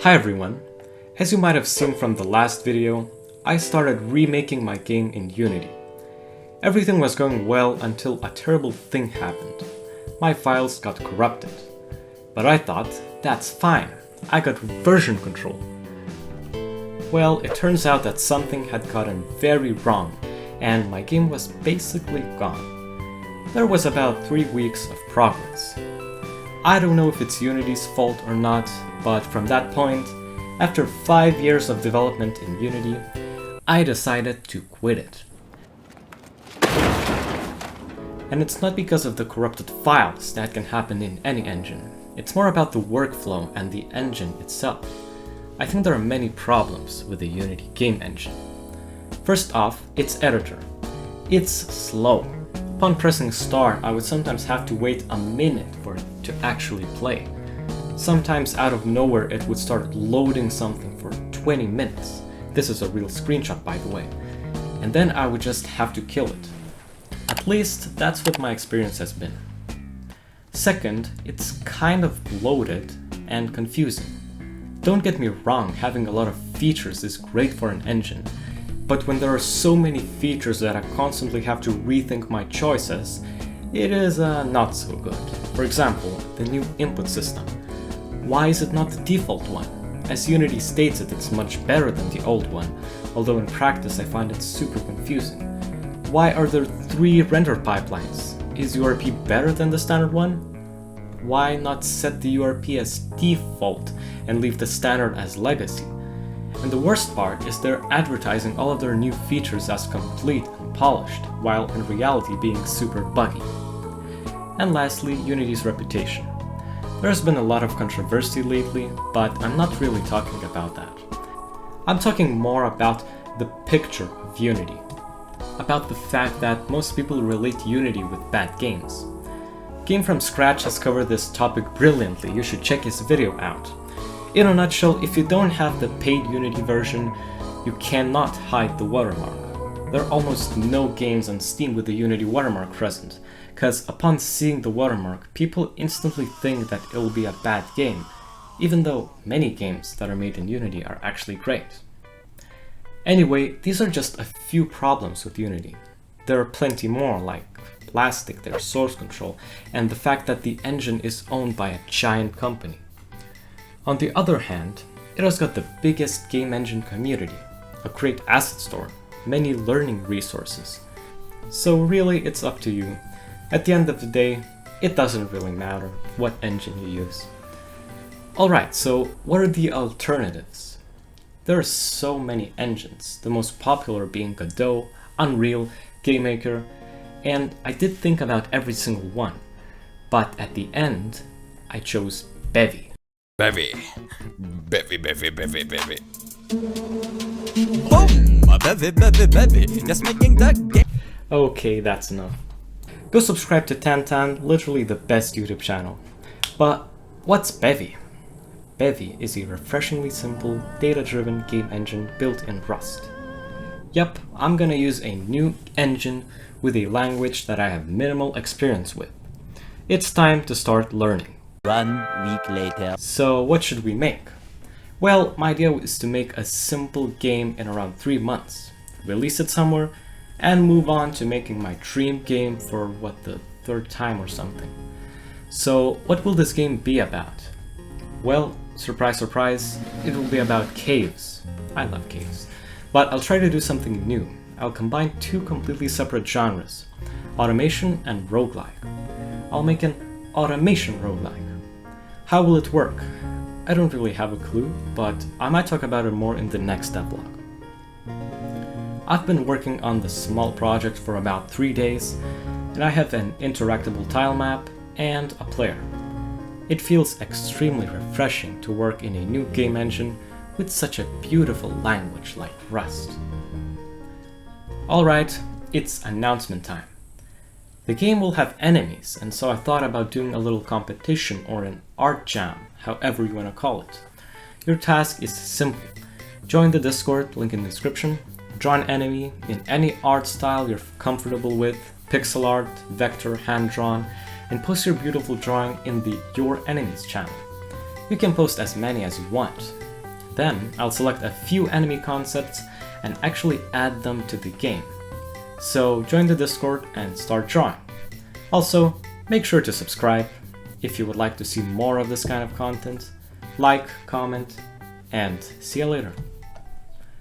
Hi everyone! As you might have seen from the last video, I started remaking my game in Unity. Everything was going well until a terrible thing happened. My files got corrupted. But I thought, that's fine, I got version control. Well, it turns out that something had gotten very wrong, and my game was basically gone. There was about 3 weeks of progress. I don't know if it's Unity's fault or not, but from that point, after 5 years of development in Unity, I decided to quit it. And it's not because of the corrupted files that can happen in any engine. It's more about the workflow and the engine itself. I think there are many problems with the Unity game engine. First off, its editor. It's slow. Upon pressing start, I would sometimes have to wait a minute for it to actually play. Sometimes out of nowhere it would start loading something for 20 minutes. This is a real screenshot, by the way. And then I would just have to kill it. At least that's what my experience has been. Second, it's kind of bloated and confusing. Don't get me wrong, having a lot of features is great for an engine. But when there are so many features that I constantly have to rethink my choices, it is not so good. For example, the new input system. Why is it not the default one? As Unity states it, it's much better than the old one, although in practice I find it super confusing. Why are there 3 render pipelines? Is URP better than the standard one? Why not set the URP as default and leave the standard as legacy? And the worst part is they're advertising all of their new features as complete and polished, while in reality being super buggy. And lastly, Unity's reputation. There's been a lot of controversy lately, but I'm not really talking about that. I'm talking more about the picture of Unity. About the fact that most people relate Unity with bad games. Game From Scratch has covered this topic brilliantly, you should check his video out. In a nutshell, if you don't have the paid Unity version, you cannot hide the watermark. There are almost no games on Steam with the Unity watermark present, because upon seeing the watermark, people instantly think that it will be a bad game, even though many games that are made in Unity are actually great. Anyway, these are just a few problems with Unity. There are plenty more, like plastic, their source control, and the fact that the engine is owned by a giant company. On the other hand, it has got the biggest game engine community, a great asset store, many learning resources. So really, it's up to you. At the end of the day, it doesn't really matter what engine you use. Alright, so what are the alternatives? There are so many engines, the most popular being Godot, Unreal, GameMaker, and I did think about every single one. But at the end, I chose BEVY. BEVY. Boom! BEVY. Just making that game. Okay, that's enough. Go subscribe to Tantan, literally the best YouTube channel. But what's BEVY? BEVY is a refreshingly simple, data-driven game engine built in Rust. Yup, I'm gonna use a new engine with a language that I have minimal experience with. It's time to start learning. 1 week later. So what should we make? Well, my idea is to make a simple game in around 3 months, release it somewhere, and move on to making my dream game for the 3rd time or something. So what will this game be about? Well, surprise surprise, it will be about caves. I love caves. But I'll try to do something new. I'll combine 2 completely separate genres, automation and roguelike. I'll make an automation roguelike. How will it work? I don't really have a clue, but I might talk about it more in the next devlog. I've been working on this small project for about 3 days, and I have an interactable tile map and a player. It feels extremely refreshing to work in a new game engine with such a beautiful language like Rust. Alright, it's announcement time. The game will have enemies, and so I thought about doing a little competition or an art jam, however you want to call it. Your task is simple. Join the Discord, link in the description, draw an enemy in any art style you're comfortable with, pixel art, vector, hand-drawn, and post your beautiful drawing in the Your Enemies channel. You can post as many as you want. Then I'll select a few enemy concepts and actually add them to the game. So join the Discord and start drawing. Also, make sure to subscribe if you would like to see more of this kind of content. Like, comment, and see you later.